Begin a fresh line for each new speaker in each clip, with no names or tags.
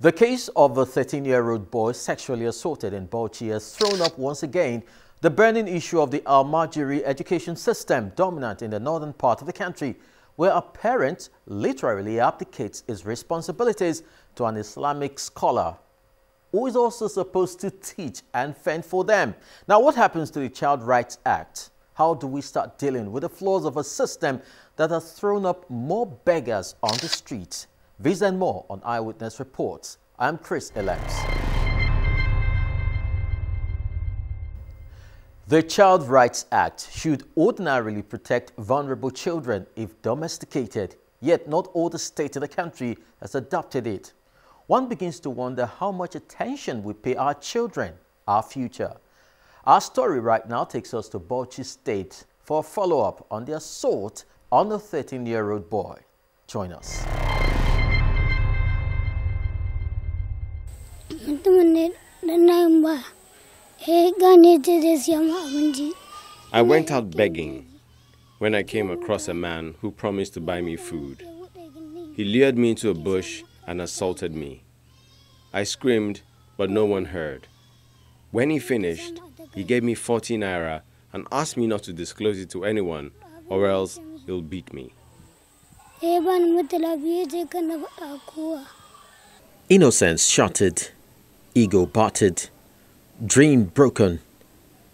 The case of a 13-year-old boy sexually assaulted in Bauchi has thrown up once again the burning issue of the Almajiri education system dominant in the northern part of the country, where a parent literally abdicates his responsibilities to an Islamic scholar who is also supposed to teach and fend for them. Now, what happens to the Child Rights Act? How do we start dealing with the flaws of a system that has thrown up more beggars on the streets? This and more on Eyewitness Reports. I'm Chris Elams. The Child Rights Act should ordinarily protect vulnerable children if domesticated, yet not all the states in the country has adopted it. One begins to wonder how much attention we pay our children, our future. Our story right now takes us to Bauchi State for a follow-up on the assault on a 13-year-old boy. Join us.
I went out begging when I came across a man who promised to buy me food. He lured me into a bush and assaulted me. I screamed, but no one heard. When he finished, he gave me 40 naira and asked me not to disclose it to anyone, or else he'll beat me.
Innocence shattered, ego battered, dream broken,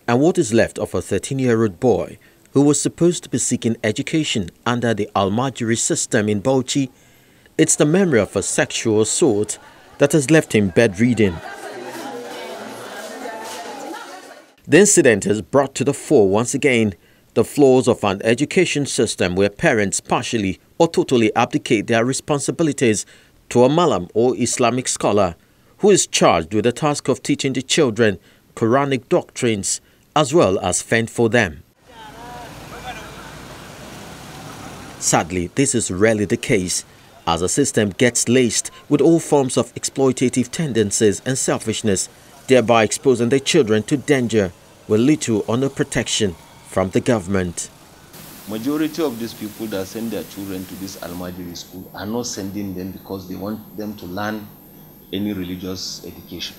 and what is left of a 13-year-old boy who was supposed to be seeking education under the Almajiri system in Bauchi. It's the memory of a sexual assault that has left him bedridden. The incident has brought to the fore once again the flaws of an education system where parents partially or totally abdicate their responsibilities to a Malam or Islamic scholar who is charged with the task of teaching the children Quranic doctrines as well as fend for them. Sadly, this is rarely the case, as the system gets laced with all forms of exploitative tendencies and selfishness, thereby exposing the children to danger with little or no protection from the government.
Majority of these people that send their children to this Almajiri school are not sending them because they want them to learn any religious education.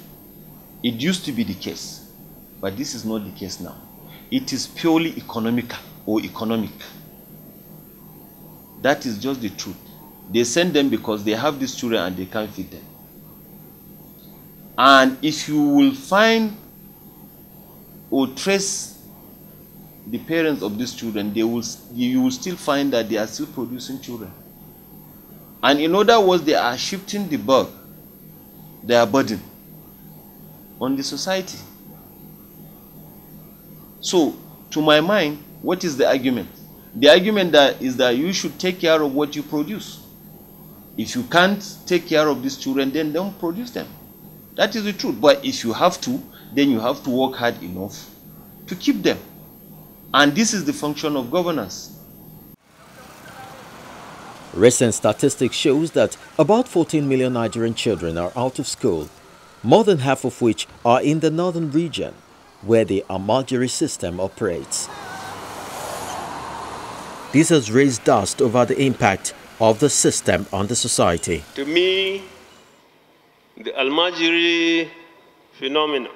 It used to be the case, but this is not the case now. It is purely economical or economic. That is just the truth. They send them because they have these children and they can't feed them. And if you will find or trace the parents of these children, you will still find that they are still producing children. And in other words, they are shifting their burden on the society. So, to my mind, what is the argument? The argument is that you should take care of what you produce. If you can't take care of these children, then don't produce them. That is the truth. But if you have to, then you have to work hard enough to keep them. And this is the function of governance.
Recent statistics shows that about 14 million Nigerian children are out of school, more than half of which are in the northern region, where the Almajiri system operates. This has raised dust over the impact of the system on the society.
To me, the Almajiri phenomenon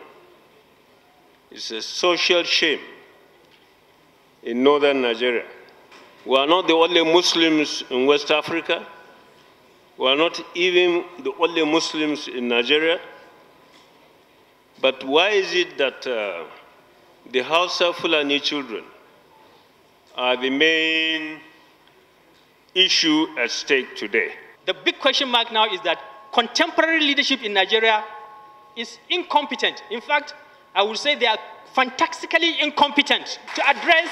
is a social shame in northern Nigeria. We are not the only Muslims in West Africa. We are not even the only Muslims in Nigeria. But why is it that the Hausa Fulani children are the main issue at stake today?
The big question mark now is that contemporary leadership in Nigeria is incompetent. In fact, I would say they are fantastically incompetent to address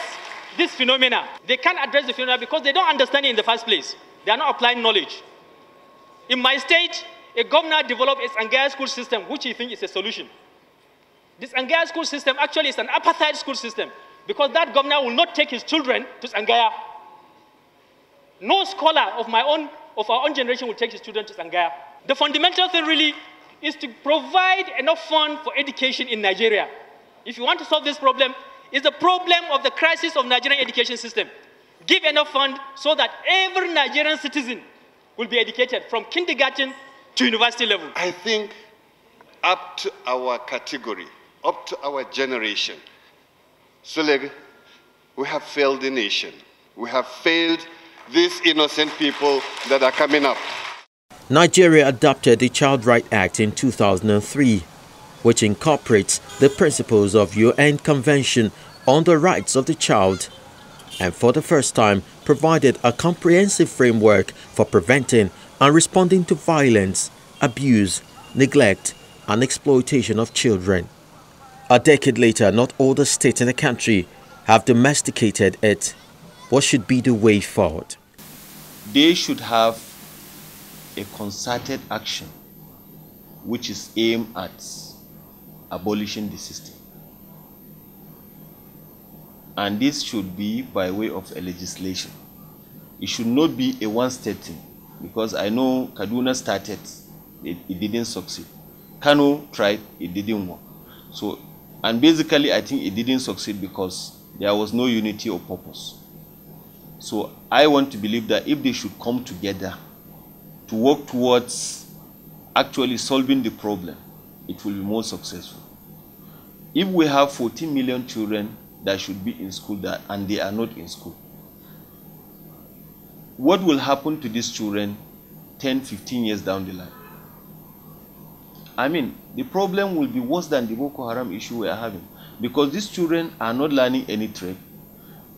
this phenomena. They can't address the phenomena because they don't understand it in the first place. They are not applying knowledge. In my state, a governor developed a Sangaya school system, which he thinks is a solution. This Sangaya school system actually is an apartheid school system because that governor will not take his children to Sangaya. No scholar of our own generation will take his children to Sangaya. The fundamental thing really is to provide enough fund for education in Nigeria. If you want to solve this problem, it's the problem of the crisis of Nigerian education system. Give enough fund so that every Nigerian citizen will be educated from kindergarten to university level?
I think up to our category, up to our generation, Suleg, we have failed the nation. We have failed these innocent people that are coming up.
Nigeria adopted the Child Rights Act in 2003, which incorporates the principles of UN Convention on the Rights of the Child, and for the first time provided a comprehensive framework for preventing and responding to violence, abuse, neglect, and exploitation of children. A decade later, not all the states in the country have domesticated it. What should be the way forward?
They should have a concerted action which is aimed at abolishing the system. And this should be by way of a legislation. It should not be a one-state thing, because I know Kaduna started, it didn't succeed. Kano tried, it didn't work. So, and basically I think it didn't succeed because there was no unity of purpose. So I want to believe that if they should come together to work towards actually solving the problem, it will be more successful. If we have 14 million children that should be in school and they are not in school, what will happen to these children 10, 15 years down the line? I mean, the problem will be worse than the Boko Haram issue we are having, because these children are not learning any trade,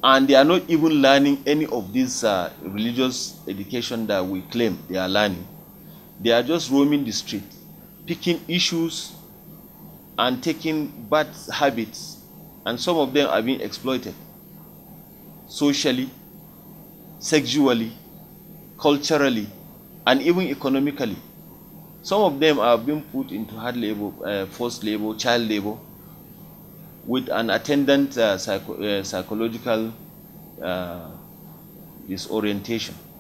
and they are not even learning any of this religious education that we claim they are learning. They are just roaming the street, picking issues and taking bad habits, and some of them are being exploited socially, sexually, culturally, and even economically. Some of them are being put into hard labor, forced labor, child labor, with an attendant psychological disorientation.